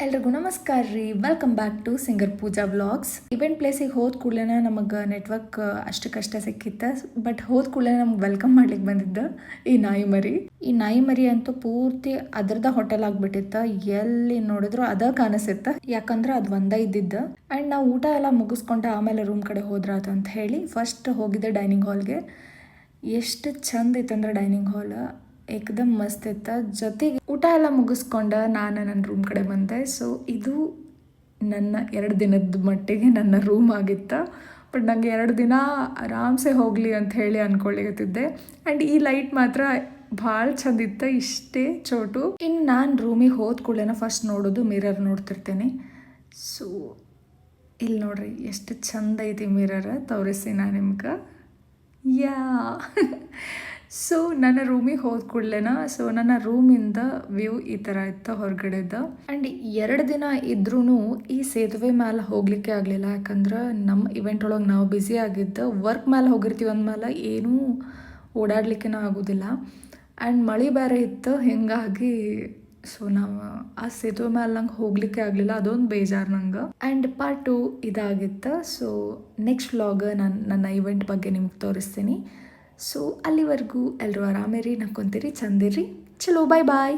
ಎಲ್ರಿಗೂ ನಮಸ್ಕಾರ ರೀ. Welcome back to singer Pooja vlogs. Event ಪ್ಲೇಸಿಗೆ ಹೋದ ಕೂಡಲೇ ನಮಗೆ ನೆಟ್ವರ್ಕ್ ಅಷ್ಟಕ್ಕಷ್ಟೇ ಸಿಕ್ಕಿತ್ತು. ಬಟ್ ಹೋದ ಕೂಡಲೇ ನಮ್ಗೆ ವೆಲ್ಕಮ್ ಮಾಡ್ಲಿಕ್ಕೆ ಬಂದಿದ್ದ ಈ ನಾಯಿ ಮರಿ ಅಂತೂ ಪೂರ್ತಿ ಅದ್ರದ ಹೋಟೆಲ್ ಆಗ್ಬಿಟ್ಟಿತ್ತು. ಎಲ್ಲಿ ನೋಡಿದ್ರು ಅದ ಕಾಣಿಸುತ್ತೆ, ಯಾಕಂದ್ರೆ ಅದು ಒಂದೇ ಇದ್ದಿದ್ದು. ಆ್ಯಂಡ್ ನಾವು ಊಟ ಎಲ್ಲ ಮುಗಿಸ್ಕೊಂಡು ಆಮೇಲೆ ರೂಮ್ ಕಡೆ ಹೋದ್ರಾತ ಅಂತ ಹೇಳಿ ಫಸ್ಟ್ ಹೋಗಿದ್ದೆ ಡೈನಿಂಗ್ ಹಾಲ್ಗೆ. ಎಷ್ಟು ಚಂದ ಇತ್ತಂದ್ರೆ ಡೈನಿಂಗ್ ಹಾಲ್ ಏಕದಮ್ ಮಸ್ತ್ ಇತ್ತು. ಜೊತೆಗೆ ಊಟ ಎಲ್ಲ ಮುಗಿಸ್ಕೊಂಡು ನಾನು ನನ್ನ ರೂಮ್ ಕಡೆ ಬಂದೆ. ಸೊ ಇದು ನನ್ನ 2 ದಿನದ ಮಟ್ಟಿಗೆ ನನ್ನ ರೂಮ್ ಆಗಿತ್ತು. ಬಟ್ ನನಗೆ 2 ದಿನ ಆರಾಮ್ಸೆ ಹೋಗಲಿ ಅಂತ ಹೇಳಿ ಅಂದ್ಕೊಳ್ಳಿಕತ್ತಿದ್ದೆ. ಆ್ಯಂಡ್ ಈ ಲೈಟ್ ಮಾತ್ರ ಭಾಳ ಚಂದ ಇತ್ತು, ಇಷ್ಟೇ ಚೋಟು. ಇನ್ನು ನಾನು ರೂಮಿಗೆ ಹೋದ ಕೂಡಲೇ ಫಸ್ಟ್ ನೋಡೋದು ಮಿರರ್ ನೋಡ್ತಿರ್ತೇನೆ. ಸೊ ಇಲ್ಲಿ ನೋಡ್ರಿ ಎಷ್ಟು ಚಂದ ಐತಿ ಮಿರರ್, ತೋರಿಸಿ ನಾನು ನಿಮ್ಗೆ. ಯಾ ಸೊ ನನ್ನ ರೂಮಿಗೆ ಹೋದ ಕೂಡಲೇನ ನನ್ನ ರೂಮಿಂದ ವ್ಯೂ ಈ ಥರ ಇತ್ತು ಹೊರಗಡೆದ. ಆ್ಯಂಡ್ 2 ದಿನ ಇದ್ರೂ ಈ ಸೇತುವೆ ಮೇಲೆ ಹೋಗಲಿಕ್ಕೆ ಆಗಲಿಲ್ಲ, ಯಾಕಂದ್ರೆ ನಮ್ಮ ಇವೆಂಟ್ ಒಳಗೆ ನಾವು ಬ್ಯುಸಿ ಆಗಿದ್ದು. ವರ್ಕ್ ಮೇಲೆ ಹೋಗಿರ್ತೀವಿ ಅಂದಮೇಲೆ ಏನೂ ಓಡಾಡಲಿಕ್ಕೆ ಆಗೋದಿಲ್ಲ. ಆ್ಯಂಡ್ ಮಳೆ ಬೇರೆ ಇತ್ತು, ಹೀಗಾಗಿ ಸೊ ನಾವು ಆ ಸೇತುವೆ ಮೇಲೆ ನಂಗೆ ಹೋಗಲಿಕ್ಕೆ ಆಗಲಿಲ್ಲ. ಅದೊಂದು ಬೇಜಾರು ನಂಗೆ. ಆ್ಯಂಡ್ ಪಾರ್ಟ್ 2 ಇದಾಗಿತ್ತು. ಸೊ ನೆಕ್ಸ್ಟ್ ವ್ಲಾಗ್ ನಾನು ನನ್ನ ಇವೆಂಟ್ ಬಗ್ಗೆ ನಿಮ್ಗೆ ತೋರಿಸ್ತೀನಿ. ಸೊ ಅಲ್ಲಿವರೆಗೂ ಎಲ್ಲರೂ ಆರಾಮೇರಿ, ನಕ್ಕೊಂತೀರಿ, ಚಂದಿರಿ. ಚಲೋ ಬಾಯ್ ಬಾಯ್.